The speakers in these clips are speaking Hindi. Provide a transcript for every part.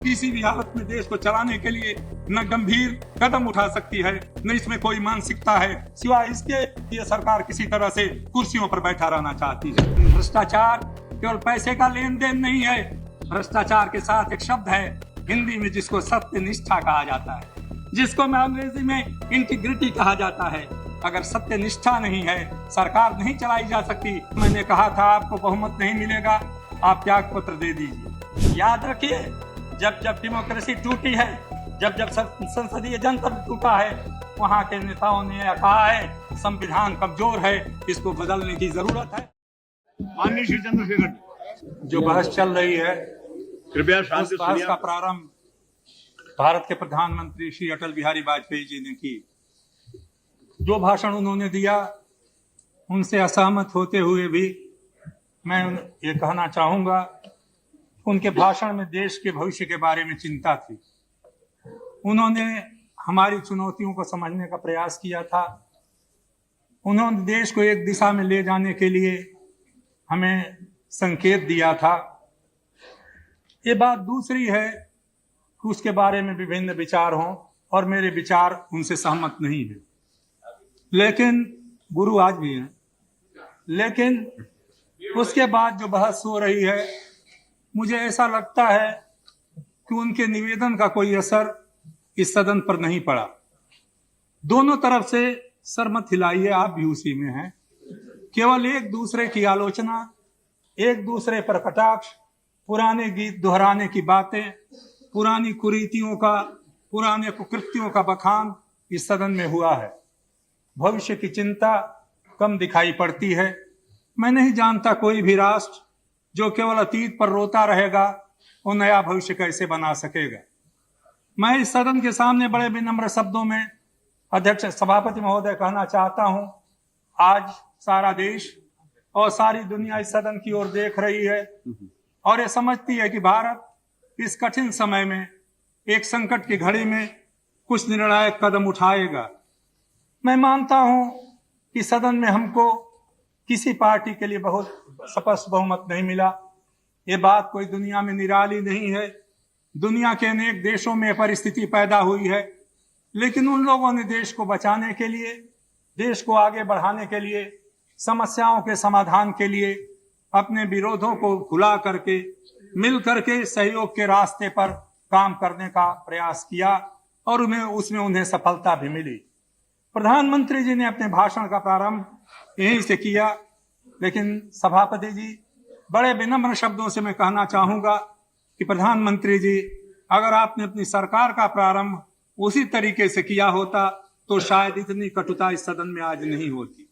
किसी भी हालत में देश को चलाने के लिए न गंभीर कदम उठा सकती है, न इसमें कोई मानसिकता है, सिवाय इसके ये सरकार किसी तरह से कुर्सियों पर बैठा रहना चाहती है। भ्रष्टाचार केवल पैसे का लेन देन नहीं है। भ्रष्टाचार के साथ एक शब्द है हिंदी में जिसको सत्यनिष्ठा कहा जाता है, जिसको मैं अंग्रेजी में इंटीग्रिटी कहा जाता है। अगर सत्यनिष्ठा नहीं है, सरकार नहीं चलाई जा सकती। मैंने कहा था आपको बहुमत नहीं मिलेगा, आप त्याग पत्र दे दीजिए। याद रखिए, जब जब डेमोक्रेसी टूटी है, जब जब संसदीय जनतंत्र टूटा है, वहाँ के नेताओं ने कहा है संविधान कमजोर है, इसको बदलने की जरूरत है। माननीय श्री चंद्रशेखर, जो बहस चल रही है, कृपया उस शांति बहस सुनिए। का प्रारंभ भारत के प्रधानमंत्री श्री अटल बिहारी वाजपेयी जी ने की। जो भाषण उन्होंने दिया, उनसे असहमत होते हुए भी मैं ये कहना चाहूंगा, उनके भाषण में देश के भविष्य के बारे में चिंता थी। उन्होंने हमारी चुनौतियों को समझने का प्रयास किया था। उन्होंने देश को एक दिशा में ले जाने के लिए हमें संकेत दिया था। ये बात दूसरी है कि उसके बारे में विभिन्न विचार हों और मेरे विचार उनसे सहमत नहीं है, लेकिन गुरु आज भी हैं। लेकिन उसके बाद जो बहस हो रही है, मुझे ऐसा लगता है कि उनके निवेदन का कोई असर इस सदन पर नहीं पड़ा। दोनों तरफ से सर मत हिलाइए, आप भी उसी में हैं। केवल एक दूसरे की आलोचना, एक दूसरे पर कटाक्ष, पुराने गीत दोहराने की बातें, पुरानी कुरीतियों का, पुराने कुकृत्यों का बखान इस सदन में हुआ है। भविष्य की चिंता कम दिखाई पड़ती है। मैं नहीं जानता कोई भी राष्ट्र जो केवल अतीत पर रोता रहेगा, वो नया भविष्य कैसे बना सकेगा। मैं इस सदन के सामने बड़े विनम्र शब्दों में अध्यक्ष सभापति महोदय कहना चाहता हूं, आज सारा देश और सारी दुनिया इस सदन की ओर देख रही है और ये समझती है कि भारत इस कठिन समय में, एक संकट की घड़ी में कुछ निर्णायक कदम उठाएगा। मैं मानता हूं कि सदन में हमको किसी पार्टी के लिए बहुत स्पष्ट बहुमत नहीं मिला। ये बात कोई दुनिया में निराली नहीं है। दुनिया के अनेक देशों में परिस्थिति पैदा हुई है, लेकिन उन लोगों ने देश को बचाने के लिए, देश को आगे बढ़ाने के लिए, समस्याओं के समाधान के लिए अपने विरोधों को भुला करके, मिल करके सहयोग के रास्ते पर काम करने का प्रयास किया और उसमें उन्हें सफलता भी मिली। प्रधानमंत्री जी ने अपने भाषण का प्रारंभ यहीं से किया, लेकिन सभापति जी, बड़े विनम्र शब्दों से मैं कहना चाहूंगा कि प्रधानमंत्री जी, अगर आपने अपनी सरकार का प्रारंभ उसी तरीके से किया होता तो शायद इतनी कटुता इस सदन में आज नहीं होती।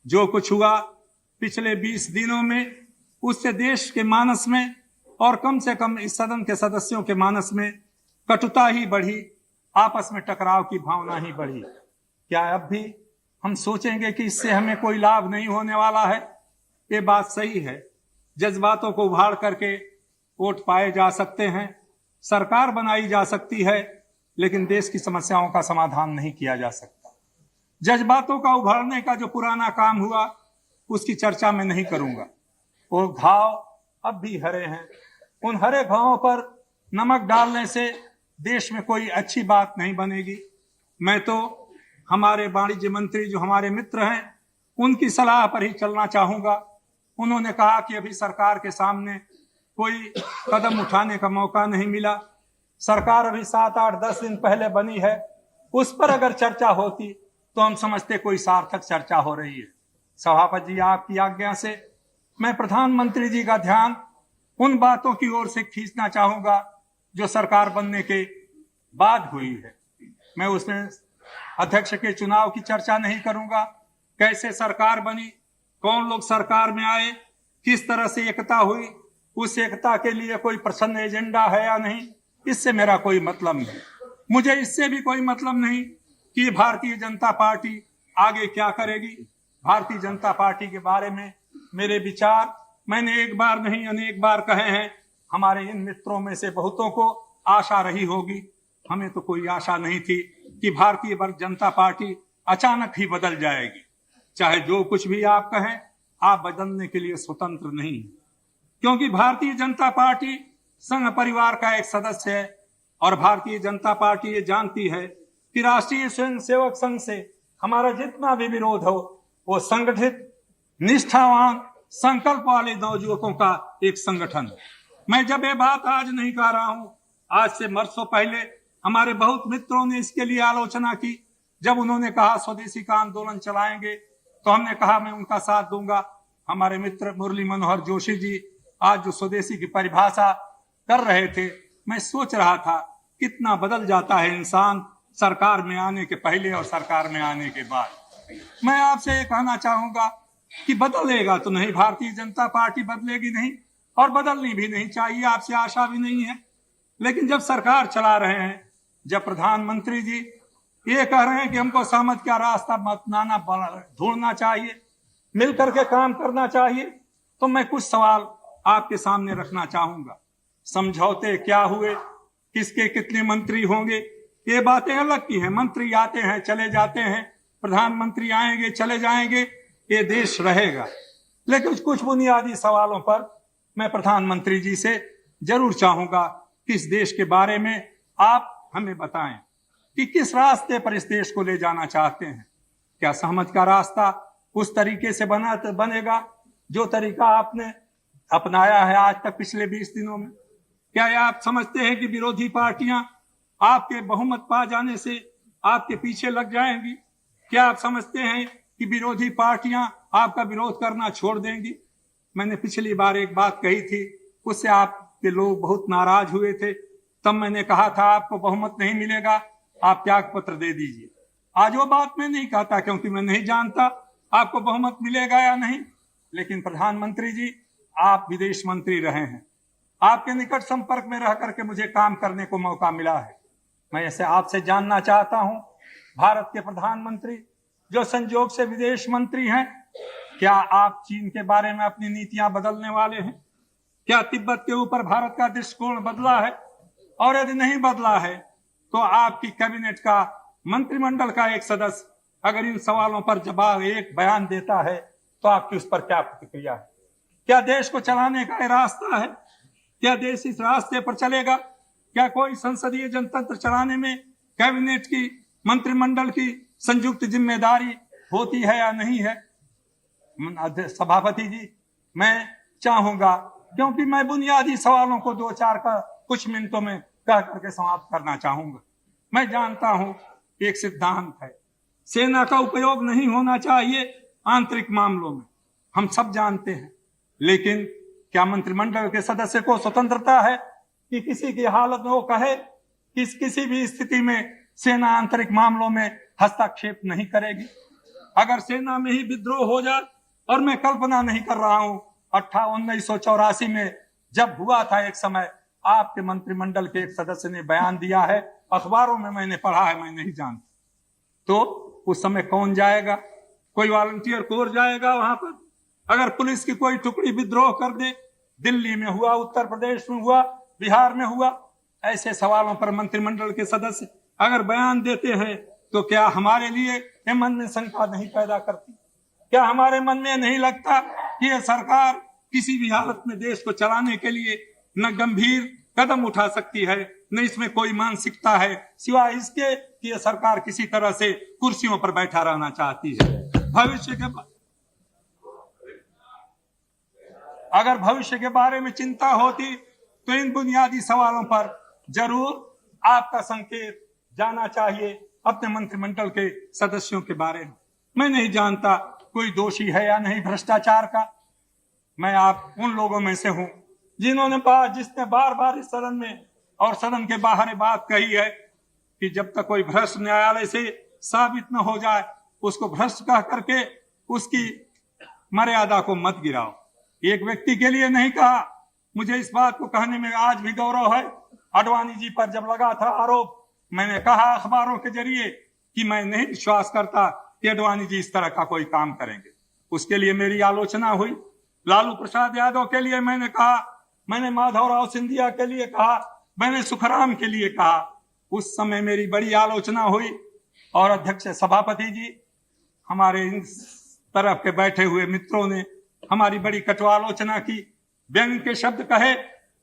जो कुछ हुआ पिछले 20 दिनों में, उससे देश के मानस में और कम से कम इस सदन के सदस्यों के मानस में कटुता ही बढ़ी, आपस में टकराव की भावना ही बढ़ी। क्या अब भी हम सोचेंगे कि इससे हमें कोई लाभ नहीं होने वाला है? ये बात सही है। जज्बातों को उभार करके वोट पाए जा सकते हैं, सरकार बनाई जा सकती है, लेकिन देश की समस्याओं का समाधान नहीं किया जा सकता। जज्बातों का उभारने का जो पुराना काम हुआ, उसकी चर्चा मैं नहीं करूंगा। वो घाव अब भी हरे हैं। उन हरे घावों पर नमक डालने से देश में कोई अच्छी बात नहीं बनेगी। मैं तो हमारे वाणिज्य मंत्री जो हमारे मित्र हैं, उनकी सलाह पर ही चलना चाहूंगा। उन्होंने कहा कि अभी सरकार के सामने कोई कदम उठाने का मौका नहीं मिला। सरकार अभी 7, 8, 10 दिन पहले बनी है। उस पर अगर चर्चा होती तो हम समझते कोई सार्थक चर्चा हो रही है। सभापति जी, आपकी आज्ञा से मैं प्रधानमंत्री जी का ध्यान उन बातों की ओर से खींचना चाहूंगा जो सरकार बनने के बाद हुई है। मैं उसमें अध्यक्ष के चुनाव की चर्चा नहीं करूंगा, कैसे सरकार बनी, कौन लोग सरकार में आए, किस तरह से एकता हुई, उस एकता के लिए कोई प्रसन्न एजेंडा है या नहीं, इससे मेरा कोई मतलब नहीं। मुझे इससे भी कोई मतलब नहीं कि भारतीय जनता पार्टी आगे क्या करेगी। भारतीय जनता पार्टी के बारे में मेरे विचार मैंने एक बार नहीं अनेक बार कहे हैं। हमारे इन मित्रों में से बहुतों को आशा रही होगी, हमें तो कोई आशा नहीं थी कि भारतीय जनता पार्टी अचानक ही बदल जाएगी। चाहे जो कुछ भी आप कहें, आप बदलने के लिए स्वतंत्र नहीं हैं, क्योंकि भारतीय जनता पार्टी संघ परिवार का एक सदस्य है और भारतीय जनता पार्टी ये जानती है कि राष्ट्रीय स्वयंसेवक संघ से हमारा जितना भी विरोध हो वो संगठित, निष्ठावान, संकल्प वाले नवयुवकों का एक संगठन है। मैं जब ये बात आज नहीं कह रहा हूं, आज से वर्षों पहले हमारे बहुत मित्रों ने इसके लिए आलोचना की। जब उन्होंने कहा स्वदेशी का आंदोलन चलाएंगे तो हमने कहा मैं उनका साथ दूंगा। हमारे मित्र मुरली मनोहर जोशी जी आज जो स्वदेशी की परिभाषा कर रहे थे, मैं सोच रहा था कितना बदल जाता है इंसान सरकार में आने के पहले और सरकार में आने के बाद। मैं आपसे ये कहना चाहूंगा कि बदलेगा तो नहीं, भारतीय जनता पार्टी बदलेगी नहीं और बदलनी भी नहीं चाहिए, आपसे आशा भी नहीं है। लेकिन जब सरकार चला रहे हैं, जब प्रधानमंत्री जी ये कह रहे हैं कि हमको सहमत का रास्ता अपनाना ढूंढना चाहिए, मिलकर के काम करना चाहिए, तो मैं कुछ सवाल आपके सामने रखना चाहूंगा। समझौते क्या हुए, किसके कितने मंत्री होंगे, ये बातें अलग की हैं। मंत्री आते हैं चले जाते हैं, प्रधानमंत्री आएंगे चले जाएंगे, ये देश रहेगा। लेकिन कुछ बुनियादी सवालों पर मैं प्रधानमंत्री जी से जरूर चाहूंगा कि इस देश के बारे में आप हमें बताएं कि किस रास्ते पर इस देश को ले जाना चाहते हैं। क्या सहमत का रास्ता उस तरीके से बनेगा जो तरीका आपने अपनाया है आज तक पिछले 20 दिनों में? क्या आप समझते हैं कि विरोधी पार्टियां आपके बहुमत पा जाने से आपके पीछे लग जाएंगी? क्या आप समझते हैं कि विरोधी पार्टियां आपका विरोध करना छोड़ देंगी? मैंने पिछली बार एक बात कही थी, उससे आपके लोग बहुत नाराज हुए थे। तब मैंने कहा था आपको बहुमत नहीं मिलेगा, आप त्याग पत्र दे दीजिए। आज वो बात मैं नहीं कहता क्योंकि मैं नहीं जानता आपको बहुमत मिलेगा या नहीं। लेकिन प्रधानमंत्री जी, आप विदेश मंत्री रहे हैं, आपके निकट संपर्क में रह करके मुझे काम करने को मौका मिला है। मैं ऐसे आपसे जानना चाहता हूं, भारत के प्रधानमंत्री जो संयोग से विदेश मंत्री हैं, क्या आप चीन के बारे में अपनी नीतियां बदलने वाले हैं? क्या तिब्बत के ऊपर भारत का दृष्टिकोण बदला है? और यदि नहीं बदला है तो आपकी कैबिनेट का, मंत्रिमंडल का एक सदस्य अगर इन सवालों पर जवाब एक बयान देता है तो आपकी उस पर क्या प्रतिक्रिया है? क्या देश को चलाने का रास्ता है? क्या देश इस रास्ते पर चलेगा? क्या कोई संसदीय जनतंत्र चलाने में कैबिनेट की, मंत्रिमंडल की संयुक्त जिम्मेदारी होती है या नहीं है? सभापति जी, मैं चाहूंगा, क्योंकि मैं बुनियादी सवालों को 2-4 का कुछ मिनटों में कह करके समाप्त करना चाहूंगा। मैं जानता हूं एक सिद्धांत है, सेना का उपयोग नहीं होना चाहिए आंतरिक मामलों में, हम सब जानते हैं। लेकिन क्या मंत्रिमंडल के सदस्य को स्वतंत्रता है कि किसी की हालत में वो कहे कि किसी भी स्थिति में सेना आंतरिक मामलों में हस्तक्षेप नहीं करेगी? अगर सेना में ही विद्रोह हो जाए, और मैं कल्पना नहीं कर रहा हूं, 1984 में जब हुआ था एक समय, आपके मंत्रिमंडल के एक सदस्य ने बयान दिया है, अखबारों में मैंने पढ़ा है, मैं नहीं जानता। तो उस समय कौन जाएगा? कोई वॉलंटियर कोर जाएगा वहां पर? अगर पुलिस की कोई टुकड़ी विद्रोह कर दे, दिल्ली में हुआ, उत्तर प्रदेश में हुआ, बिहार में हुआ, ऐसे सवालों पर मंत्रिमंडल के सदस्य अगर बयान देते हैं तो क्या हमारे लिए ये मन में शंका नहीं पैदा करती? क्या हमारे मन में नहीं लगता कि यह सरकार किसी भी हालत में देश को चलाने के लिए न गंभीर कदम उठा सकती है, न इसमें कोई मानसिकता है, सिवाय इसके कि यह सरकार किसी तरह से कुर्सियों पर बैठा रहना चाहती है? अगर भविष्य के बारे में चिंता होती तो इन बुनियादी सवालों पर जरूर आपका संकेत जाना चाहिए अपने मंत्रिमंडल के सदस्यों के बारे में। मैं नहीं जानता कोई दोषी है या नहीं भ्रष्टाचार का। मैं आप उन लोगों में से हूं जिसने बार बार इस सदन में और सदन के बाहर बात कही है कि जब तक कोई भ्रष्ट न्यायालय से साबित न हो जाए, उसको भ्रष्ट कह करके उसकी मर्यादा को मत गिराओ। एक व्यक्ति के लिए नहीं कहा, मुझे इस बात को कहने में आज भी गौरव है। आडवाणी जी पर जब लगा था आरोप, मैंने कहा अखबारों के जरिए कि मैं नहीं विश्वास करता कि आडवाणी जी इस तरह का कोई काम करेंगे। उसके लिए मेरी आलोचना हुई। लालू प्रसाद यादव के लिए मैंने कहा, मैंने माधवराव सिंधिया के लिए कहा, मैंने सुखराम के लिए कहा। उस समय मेरी बड़ी आलोचना हुई और अध्यक्ष सभापति जी, हमारे इन तरफ के बैठे हुए मित्रों ने हमारी बड़ी कटु आलोचना की, व्यंग के शब्द कहे,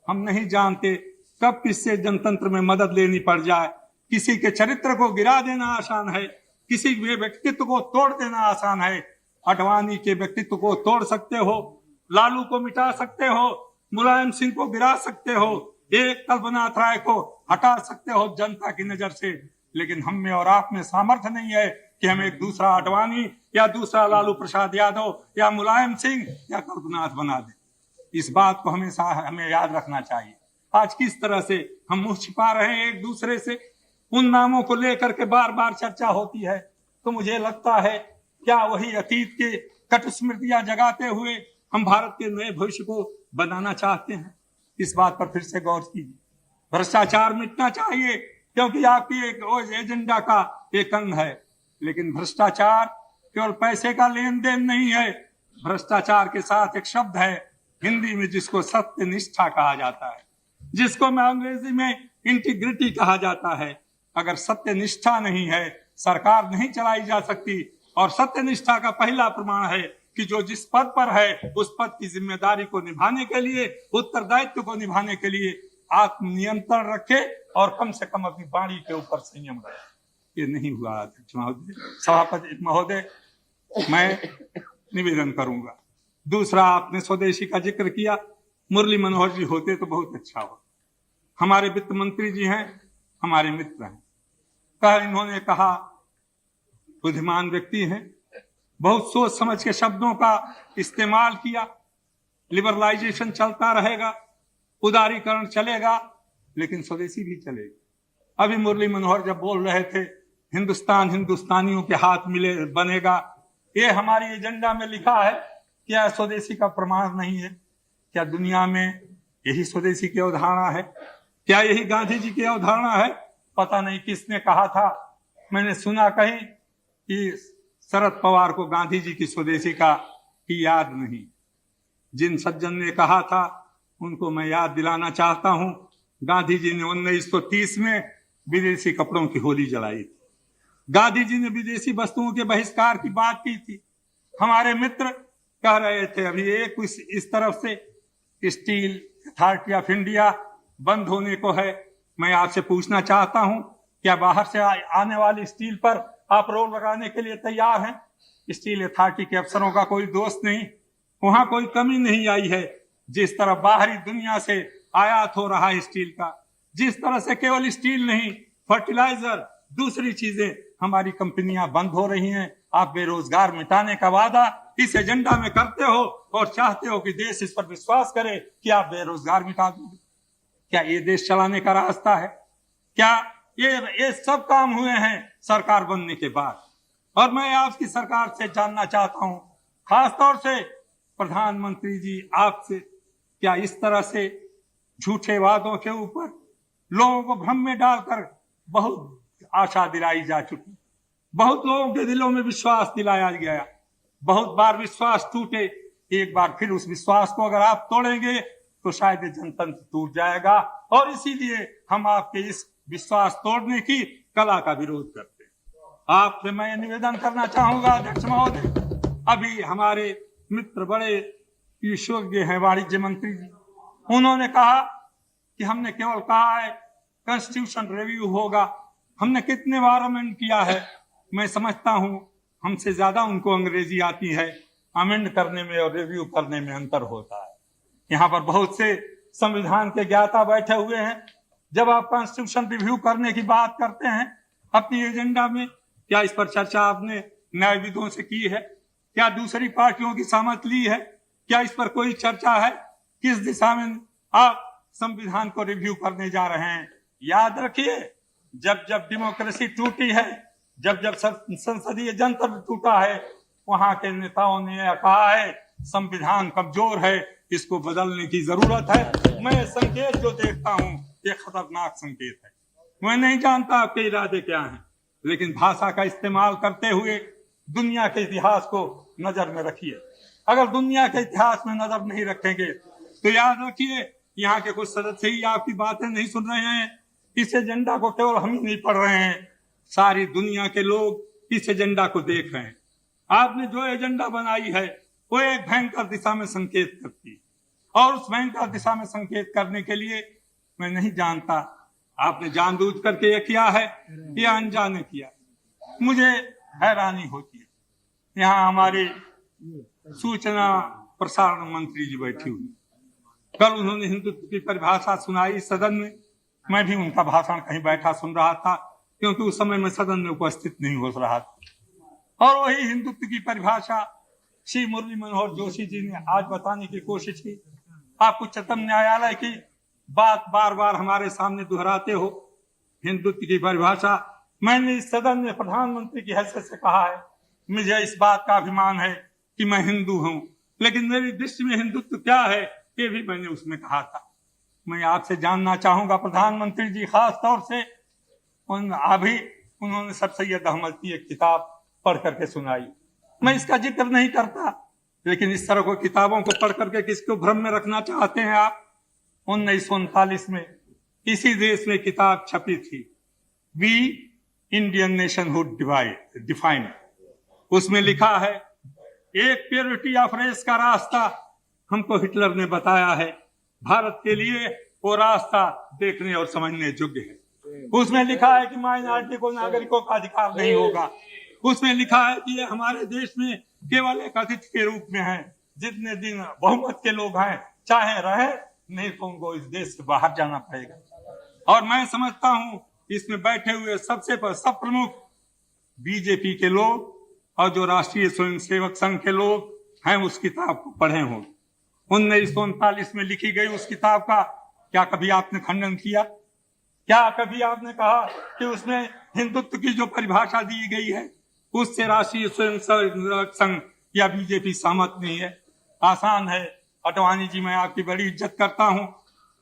हम नहीं जानते कब किससे जनतंत्र में मदद लेनी पड़ जाए। किसी के चरित्र को गिरा देना आसान है, किसी के व्यक्तित्व को तोड़ देना आसान है। आडवाणी के व्यक्तित्व को तोड़ सकते हो, लालू को मिटा सकते हो, मुलायम सिंह को गिरा सकते हो, एक कल्पनाथ राय को हटा सकते हो जनता की नजर से, लेकिन हम में और आप में सामर्थ्य नहीं है कि हम एक दूसरा आडवाणी या दूसरा लालू प्रसाद यादव या मुलायम सिंह या कल्पनाथ बना दे। इस बात को हमेशा हमें याद रखना चाहिए। आज किस तरह से हम मुंह छिपा रहे हैं एक दूसरे से, उन नामों को लेकर के बार बार चर्चा होती है, तो मुझे लगता है क्या वही अतीत के कट स्मृतियां जगाते हुए हम भारत के नए भविष्य को बनाना चाहते हैं? इस बात पर फिर से गौर कीजिए। भ्रष्टाचार मिटना चाहिए क्योंकि आपकी एक एजेंडा का एक अंग है, लेकिन भ्रष्टाचार केवल पैसे का लेन देन नहीं है। भ्रष्टाचार के साथ एक शब्द है हिंदी में जिसको सत्यनिष्ठा कहा जाता है, जिसको मैं अंग्रेजी में इंटीग्रिटी कहा जाता है। अगर सत्यनिष्ठा नहीं है, सरकार नहीं चलाई जा सकती। और सत्यनिष्ठा का पहला प्रमाण है कि जो जिस पद पर है उस पद की जिम्मेदारी को निभाने के लिए, उत्तरदायित्व को निभाने के लिए आत्मनियंत्रण रखे और कम से कम अपनी वाणी के ऊपर संयम रखे। ये नहीं हुआ अध्यक्ष महोदय, सभापति महोदय, मैं निवेदन करूंगा। दूसरा, आपने स्वदेशी का जिक्र किया। मुरली मनोहर जी होते तो बहुत अच्छा हो। हमारे वित्त मंत्री जी हैं, हमारे मित्र हैं। कल इन्होंने कहा बुद्धिमान व्यक्ति हैं, बहुत सोच समझ के शब्दों का इस्तेमाल किया। लिबरलाइजेशन चलता रहेगा, उदारीकरण चलेगा, लेकिन स्वदेशी भी चलेगा। अभी मुरली मनोहर जब बोल रहे थे हिंदुस्तान हिंदुस्तानियों के हाथ मिले बनेगा, ये हमारी एजेंडा में लिखा है। क्या स्वदेशी का प्रमाण नहीं है? क्या दुनिया में यही स्वदेशी की अवधारणा है? क्या यही गांधी जी की अवधारणा है? पता नहीं किसने कहा था, मैंने सुना कहीं कि शरद पवार को गांधी जी की स्वदेशी का की याद नहीं। जिन सज्जन ने कहा था उनको मैं याद दिलाना चाहता हूं, गांधी जी ने 1930 में विदेशी कपड़ों की होली जलाई थी। गांधी जी ने विदेशी वस्तुओं के बहिष्कार की बात की थी। हमारे मित्र कह रहे थे अभी एक इस तरफ से स्टील अथॉरिटी ऑफ इंडिया बंद होने को है। मैं आपसे पूछना चाहता हूं, क्या बाहर से आने वाली स्टील पर आप रोक लगाने के लिए तैयार हैं? स्टील अथॉरिटी के अफसरों का कोई दोष नहीं, वहां कोई कमी नहीं आई है। जिस तरह बाहरी दुनिया से आयात हो रहा है स्टील का, जिस तरह से केवल स्टील नहीं, फर्टिलाइजर, दूसरी चीजें हमारी कंपनियां बंद हो रही हैं। आप बेरोजगार मिटाने का वादा इस एजेंडा में करते हो और चाहते हो कि देश इस पर विश्वास करे कि आप बेरोजगार मिटा दोगे। क्या ये देश चलाने का रास्ता है? क्या ये सब काम हुए हैं सरकार बनने के बाद? और मैं आपकी सरकार से जानना चाहता हूं, खासतौर से प्रधानमंत्री जी आपसे, क्या इस तरह से झूठे वादों के ऊपर लोगों को भ्रम में डालकर बहुत आशा दिलाई जा चुकी, बहुत लोगों के दिलों में विश्वास दिलाया गया, बहुत बार विश्वास टूटे, एक बार फिर उस विश्वास को अगर आप तोड़ेंगे तो शायद जनतंत्र टूट जाएगा। और इसीलिए हम आपके इस विश्वास तोड़ने की कला का विरोध करते हैं। आपसे मैं निवेदन करना चाहूंगा अध्यक्ष महोदय, अभी हमारे मित्र बड़े विशेषज्ञ हैं वाणिज्य मंत्री जी, उन्होंने कहा कि हमने केवल कहा है कॉन्स्टिट्यूशन रिव्यू होगा। हमने कितने बार अमेंड किया है? मैं समझता हूं हमसे ज्यादा उनको अंग्रेजी आती है। अमेंड करने में और रिव्यू करने में अंतर होता है। यहाँ पर बहुत से संविधान के ज्ञाता बैठे हुए हैं। जब आप कॉन्स्टिट्यूशन रिव्यू करने की बात करते हैं अपनी एजेंडा में, क्या इस पर चर्चा आपने न्यायविदों से की है? क्या दूसरी पार्टियों की सहमत ली है? क्या इस पर कोई चर्चा है? किस दिशा में आप संविधान को रिव्यू करने जा रहे हैं? याद रखिए, जब जब डेमोक्रेसी टूटी है, जब जब संसदीय जनतंत्र टूटा है, वहां के नेताओं ने कहा है संविधान कमजोर है, इसको बदलने की जरूरत है। मैं संकेत जो देखता हूं ये खतरनाक संकेत है। मैं नहीं जानता आपके इरादे क्या हैं, लेकिन भाषा का इस्तेमाल करते हुए दुनिया के इतिहास को नजर में रखिए। अगर दुनिया के इतिहास में नजर नहीं रखेंगे तो याद रखिए यहाँ के कुछ सदस्य ही आपकी बातें नहीं सुन रहे हैं। इस एजेंडा को केवल हम ही नहीं पढ़ रहे हैं, सारी दुनिया के लोग इस एजेंडा को देख रहे हैं। आपने जो एजेंडा बनाई है वो एक भयंकर दिशा में संकेत करती है। और उस भयंकर दिशा में संकेत करने के लिए मैं नहीं जानता आपने जानबूझ करके ये किया है या अनजाने किया। मुझे हैरानी होती है, यहाँ हमारे सूचना प्रसारण मंत्री जी बैठी हुई, कल उन्होंने हिंदुत्व की परिभाषा सुनाई सदन में। मैं भी उनका भाषण कहीं बैठा सुन रहा था, क्योंकि उस समय मैं सदन में उपस्थित नहीं हो रहा था। और वही हिंदुत्व की परिभाषा श्री मुरली मनोहर जोशी जी ने आज बताने की कोशिश की। आप उच्चतम न्यायालय की बात बार बार हमारे सामने दोहराते हो। हिंदुत्व की परिभाषा मैंने इस सदन में प्रधानमंत्री की हैसियत से कहा है, मुझे इस बात का अभिमान है कि मैं हिंदू हूं, लेकिन मेरी दृष्टि में हिंदुत्व क्या है ये भी मैंने उसमें कहा था। मैं आपसे जानना चाहूंगा प्रधानमंत्री जी, खास तौर से अभी उन्होंने सर सैयद अहमद की एक किताब पढ़ करके सुनाई। मैं इसका जिक्र नहीं करता, लेकिन इस तरह को किताबों को पढ़ करके किसको भ्रम में रखना चाहते हैं आप। 1939 में इसी देश में किताब छपी थी, वी इंडियन नेशनहुड डिफाइंड। उसमें लिखा है, एक प्योरिटी ऑफ रेस का रास्ता हमको हिटलर ने बताया है, भारत के लिए वो रास्ता देखने और समझने योग्य है। उसमें लिखा है कि माइनॉरिटी को नागरिकों का अधिकार नहीं होगा। उसमें लिखा है कि ये हमारे देश में केवल एक अतिथि के रूप में है, जितने दिन बहुमत के लोग हैं चाहे रहे, नहीं तो उनको इस देश से बाहर जाना पड़ेगा। और मैं समझता हूं इसमें बैठे हुए सब प्रमुख बीजेपी के लोग और जो राष्ट्रीय स्वयंसेवक संघ के लोग हैं उस किताब को पढ़े होंगे। 1939 में लिखी गई उस किताब का क्या कभी आपने खंडन किया? क्या कभी आपने कहा कि उसमें हिंदुत्व की जो परिभाषा दी गई है उससे राष्ट्रीय स्वयंसेवक संघ या बीजेपी सहमत नहीं है? आसान है अडवाणी जी, मैं आपकी बड़ी इज्जत करता हूं,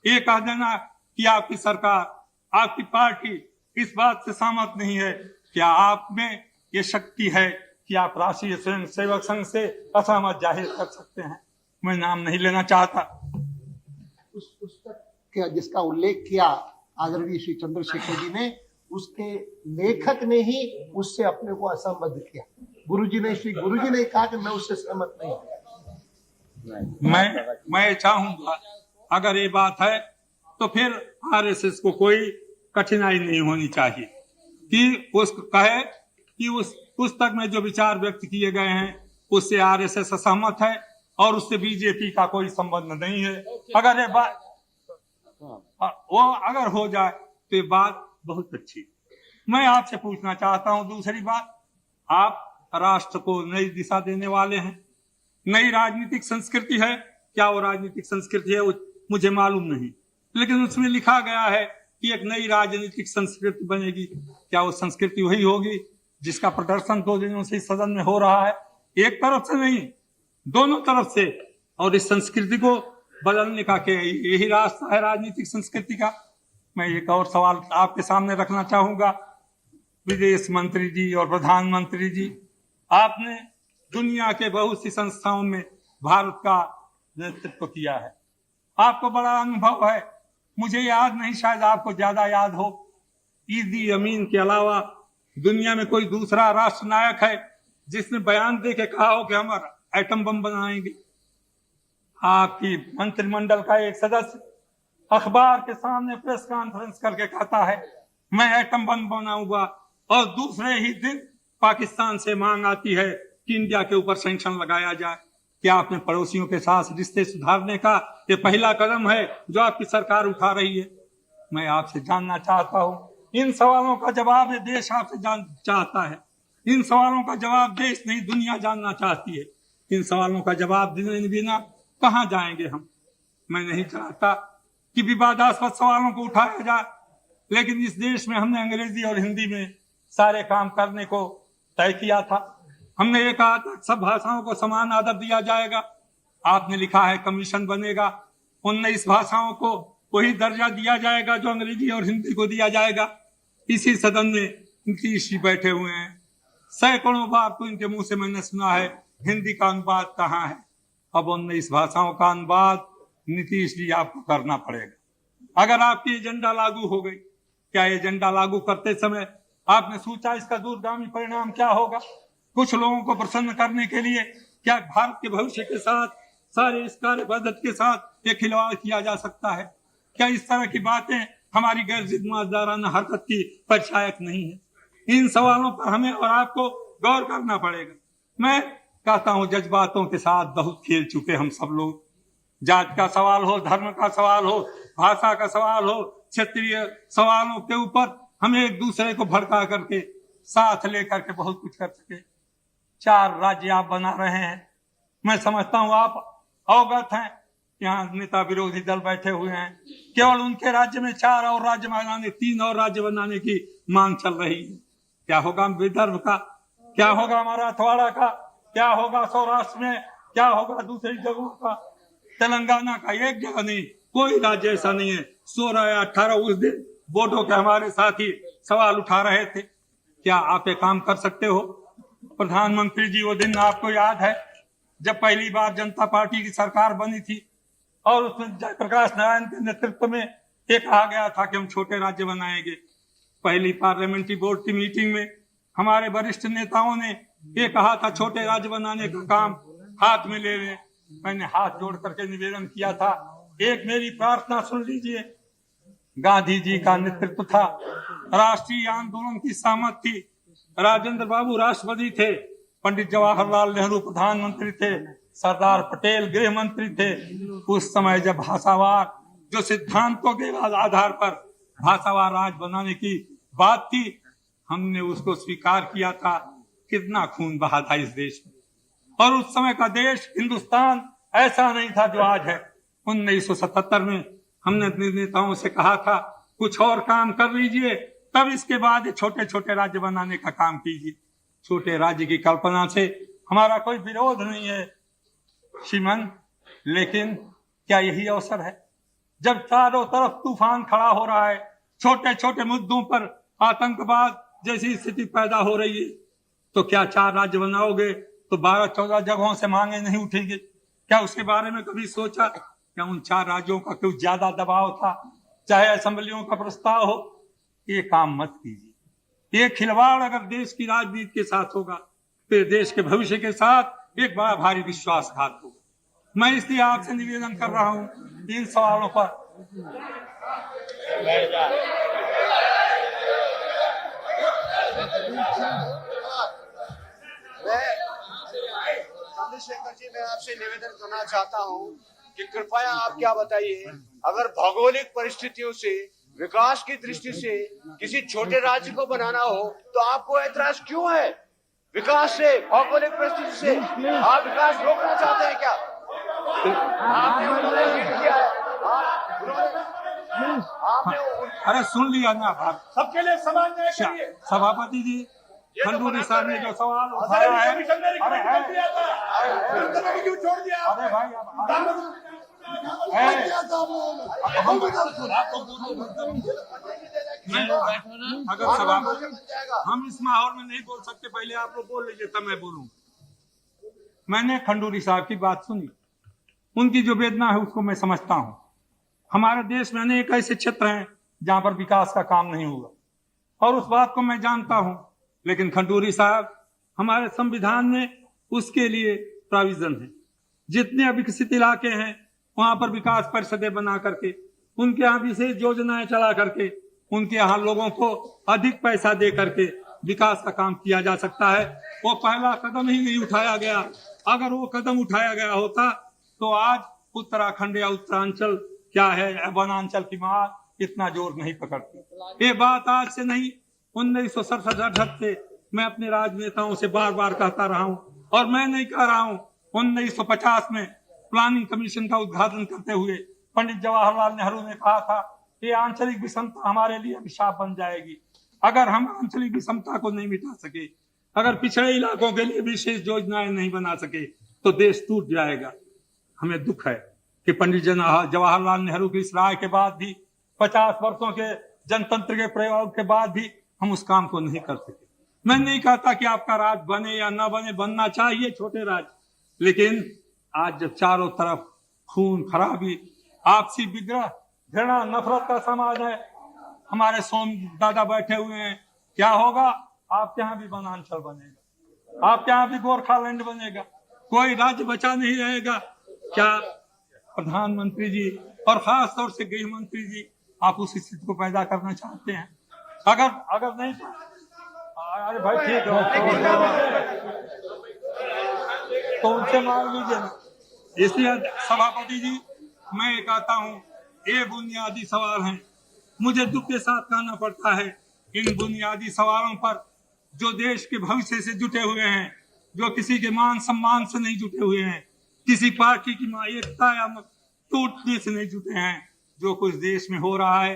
ये कह देना कि आपकी सरकार, आपकी पार्टी इस बात से सहमत नहीं है। क्या आप में ये शक्ति है कि आप राष्ट्रीय स्वयंसेवक संघ से असहमत जाहिर कर सकते हैं? मैं नाम नहीं लेना चाहता। उस पुस्तक जिसका उल्लेख किया आदरणीय श्री चंद्रशेखर जी ने, उसके लेखक ने ही उससे अपने को असहमत किया। गुरुजी ने कहा कि मैं उससे सहमत नहीं। मैं चाहूंगा अगर ये बात है तो फिर आरएसएस को कोई कठिनाई नहीं होनी चाहिए कि उसको कहे कि उस पुस्तक में जो विचार व्यक्त किए गए हैं उससे आरएसएस असहमत है और उससे बीजेपी का कोई संबंध नहीं है। अगर ये बात वो अगर हो जाए तो ये बात बहुत अच्छी। मैं आपसे पूछना चाहता हूं दूसरी बात, आप राष्ट्र को नई दिशा देने वाले हैं, नई राजनीतिक संस्कृति है। क्या वो राजनीतिक संस्कृति है मुझे मालूम नहीं, लेकिन उसमें लिखा गया है कि एक नई राजनीतिक संस्कृति बनेगी। क्या वो संस्कृति वही होगी जिसका प्रदर्शन 2 दिनों से इस सदन में हो रहा है? एक तरफ से नहीं, दोनों तरफ से। और इस संस्कृति को बदलने का क्या यही रास्ता है राजनीतिक संस्कृति का? मैं एक और सवाल आपके सामने रखना चाहूंगा, विदेश मंत्री जी और प्रधानमंत्री जी, आपने दुनिया के बहुत सी संस्थाओं में भारत का नेतृत्व किया है, आपको बड़ा अनुभव है। मुझे याद नहीं, शायद आपको ज्यादा याद हो, ईदी अमीन के अलावा दुनिया में कोई दूसरा राष्ट्र नायक है जिसने बयान दे के कहा हो कि हम एटम बम बनाएंगे? आपकी मंत्रिमंडल का एक सदस्य अखबार के सामने प्रेस कॉन्फ्रेंस करके कहता है मैं एटम बम बनाऊंगा, और दूसरे ही दिन पाकिस्तान से मांग आती है कि इंडिया के ऊपर सैंक्शन लगाया जाए। क्या अपने पड़ोसियों के साथ रिश्ते सुधारने का ये पहला कदम है जो आपकी सरकार उठा रही है? मैं आपसे जानना चाहता हूं, इन सवालों का जवाब ये देश आपसे चाहता है। इन सवालों का जवाब देश नहीं दुनिया जानना चाहती है। इन सवालों का जवाब देने बिना कहां जाएंगे हम? मैं नहीं चाहता कि विवादास्पद सवालों को उठाया जाए, लेकिन इस देश में हमने अंग्रेजी और हिंदी में सारे काम करने को तय किया था। हमने ये कहा था सब भाषाओं को समान आदर दिया जाएगा। आपने लिखा है कमीशन बनेगा, 19 भाषाओं को वही दर्जा दिया जाएगा जो अंग्रेजी और हिंदी को दिया जाएगा। इसी सदन में नीतीश जी बैठे हुए हैं, सैकड़ों बार तो इनके मुंह से मैंने सुना है हिंदी का अनुवाद कहाँ है। अब 19 भाषाओं का अनुवाद नीतीश जी आपको करना पड़ेगा अगर आपकी एजेंडा लागू हो गई। क्या एजेंडा लागू करते समय आपने सोचा इसका दूरगामी परिणाम क्या होगा? कुछ लोगों को प्रसन्न करने के लिए क्या भारत के भविष्य के साथ सारे इस कार्य पद्धति के साथ ये खिलवाड़ किया जा सकता है? क्या इस तरह की बातें हमारी गैर जिम्मेदाराना हरकत की परिचायक नहीं है? इन सवालों पर हमें और आपको गौर करना पड़ेगा। मैं कहता हूं, जज्बातों के साथ बहुत खेल चुके हम सब लोग। जात का सवाल हो, धर्म का सवाल हो, भाषा का सवाल हो, क्षेत्रीय सवालों के ऊपर हम एक दूसरे को भड़का करके साथ लेकर के बहुत कुछ कर सके। 4 राज्य आप बना रहे हैं, मैं समझता हूं आप अवगत हैं। यहाँ नेता विरोधी दल बैठे हुए हैं, केवल उनके राज्य में 4 और राज्य बनाने, 3 और राज्य बनाने की मांग चल रही है। क्या होगा विदर्भ का, क्या होगा मराठवाड़ा का, क्या होगा सौराष्ट्र में, क्या होगा दूसरी जगहों का, तेलंगाना का? एक जगह नहीं, कोई राज्य ऐसा नहीं है। 16 या 18 उस दिन बोडो के हमारे साथी सवाल उठा रहे थे। क्या आप ये काम कर सकते हो? प्रधानमंत्री जी, वो दिन आपको याद है जब पहली बार जनता पार्टी की सरकार बनी थी और उसमें जयप्रकाश नारायण के नेतृत्व में ये कहा गया था कि हम छोटे राज्य बनाएंगे। पहली पार्लियामेंट्री बोर्ड की मीटिंग में हमारे वरिष्ठ नेताओं ने ये कहा था छोटे राज्य बनाने का काम हाथ में ले लें। मैंने हाथ जोड़ करके निवेदन किया था, एक मेरी प्रार्थना सुन लीजिए। गांधी जी का नेतृत्व था, राष्ट्रीय आंदोलन की सहमत थी, राजेंद्र बाबू राष्ट्रपति थे, पंडित जवाहरलाल नेहरू प्रधानमंत्री थे, सरदार पटेल गृह मंत्री थे। उस समय जब भाषावार जो सिद्धांतों के आधार पर भाषावार राज्य बनाने की बात थी, हमने उसको स्वीकार किया था। कितना खून बहा था इस देश में, और उस समय का देश हिंदुस्तान ऐसा नहीं था जो आज है। 1977 में हमने अपने नेताओं से कहा था कुछ और काम कर लीजिए, तब इसके बाद छोटे छोटे राज्य बनाने का काम कीजिए। छोटे राज्य की कल्पना से हमारा कोई विरोध नहीं है श्रीमान, लेकिन क्या यही अवसर है जब चारों तरफ तूफान खड़ा हो रहा है, छोटे छोटे मुद्दों पर आतंकवाद जैसी स्थिति पैदा हो रही है, तो क्या 4 राज्य बनाओगे तो 12-14 जगहों से मांगे नहीं उठेंगे? क्या उसके बारे में कभी सोचा? क्या उन 4 राज्यों का कुछ ज्यादा दबाव था, चाहे असेंबलियों का प्रस्ताव हो? ये काम मत कीजिए। ये खिलवाड़ अगर देश की राजनीति के साथ होगा, फिर देश के भविष्य के साथ एक बड़ा भारी विश्वासघात होगा। मैं इसलिए आपसे निवेदन कर रहा हूं इन सवालों पर। चंद्रशेखर जी, मैं आपसे निवेदन करना चाहता हूं कि कृपया आप क्या बताइए, अगर भौगोलिक परिस्थितियों से, विकास की दृष्टि से किसी छोटे राज्य को बनाना हो तो आपको ऐतराज क्यों है? विकास से, भौगोलिक परिस्थिति से आप विकास रोकना चाहते हैं क्या? आपने उन्होंने लीड किया है, अरे सुन लिया ना बात, सबके लिए समान न्याय चाहिए। सभापति जी, खंडूरी साहब ने जो सवाल उठाया है, क्यों छोड़ दिया? अरे भाई अगर सभापति, हम इस माहौल में नहीं बोल सकते, पहले आप लोग बोल लीजिए तब मैं बोलूं। मैंने खंडूरी साहब की बात सुनी, उनकी जो वेदना है उसको मैं समझता हूं। हमारे देश में अनेक ऐसे क्षेत्र हैं जहां पर विकास का काम नहीं हुआ, और उस बात को मैं जानता हूं। लेकिन खंडूरी साहब, हमारे संविधान में उसके लिए प्रोविजन है। जितने अविकसित इलाके हैं वहां पर विकास परिषदें बना करके, उनके यहाँ विशेष योजनाएं चला करके, उनके यहाँ लोगों को अधिक पैसा दे करके विकास का काम किया जा सकता है। वो पहला कदम ही नहीं उठाया गया। अगर वो कदम उठाया गया होता तो आज उत्तराखंड या उत्तरांचल क्या है, वनांचल की मांग इतना जोर नहीं पकड़ती। ये बात आज से नहीं, 1967-68 से मैं अपने राजनेताओं से बार बार कहता रहा हूं, और मैं नहीं कह रहा हूं। 1950 में प्लानिंग कमीशन का उद्घाटन करते हुए पंडित जवाहरलाल नेहरू ने कहा था कि आंचलिक विषमता हमारे लिए अभिशाप बन जाएगी। अगर हम आंचलिक विषमता को नहीं मिटा सके, अगर पिछड़े इलाकों के लिए विशेष योजनाएं नहीं बना सके, तो देश टूट जाएगा। हमें दुख है कि पंडित जवाहरलाल नेहरू की इस राय के बाद भी, 50 वर्षों के जनतंत्र के प्रयोग के बाद भी हम उस काम को नहीं कर सके। मैं नहीं कहता कि आपका राज बने या ना बने, बनना चाहिए छोटे राज्य, लेकिन आज जब चारों तरफ खून खराबी, आपसी विग्रह, घृणा, नफरत का समाज है, हमारे सोम दादा बैठे हुए हैं, क्या होगा? आपके यहाँ भी वनांचल बनेगा, आपके यहाँ भी गोरखालैंड बनेगा, कोई राज्य बचा नहीं रहेगा। क्या प्रधानमंत्री जी और खास तौर से गृह मंत्री जी आप उस स्थिति को पैदा करना चाहते हैं? अगर नहीं, अरे भाई ठीक है तो उनसे मांग लीजिए ना। इसलिए सभापति जी मैं ये कहता हूँ ये बुनियादी सवाल हैं। मुझे दुख के साथ कहना पड़ता है इन बुनियादी सवालों पर जो देश के भविष्य से जुटे हुए हैं, जो किसी के मान सम्मान से नहीं जुटे हुए हैं, किसी पार्टी की एकता या टूटने से नहीं जुटे हैं, जो कुछ देश में हो रहा है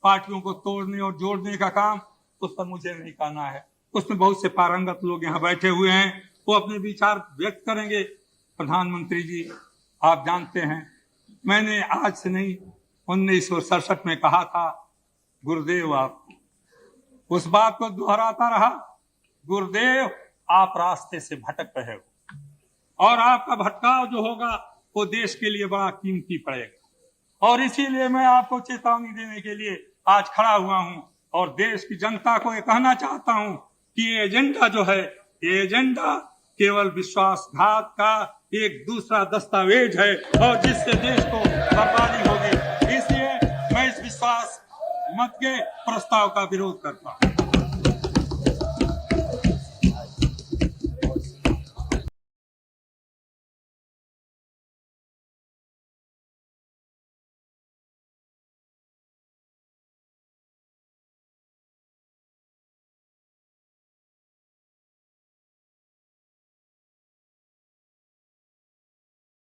पार्टियों को तोड़ने और जोड़ने का काम, उस पर मुझे नहीं कहना है। उसमें बहुत से पारंगत लोग यहाँ बैठे हुए हैं, वो अपने विचार व्यक्त करेंगे। प्रधानमंत्री जी आप जानते हैं मैंने आज से नहीं 1967 में कहा था गुरुदेव आपको, उस बात को दोहराता रहा, गुरुदेव आप रास्ते से भटक रहे हो और आपका भटकाव जो होगा वो देश के लिए बड़ा कीमती पड़ेगा। और इसीलिए मैं आपको चेतावनी देने के लिए आज खड़ा हुआ हूं और देश की जनता को ये कहना चाहता हूं कि ये एजेंडा जो है, ये एजेंडा केवल विश्वासघात का एक दूसरा दस्तावेज है और जिससे देश को बर्बादी होगी। इसलिए मैं इस विश्वास मत के प्रस्ताव का विरोध करता हूं।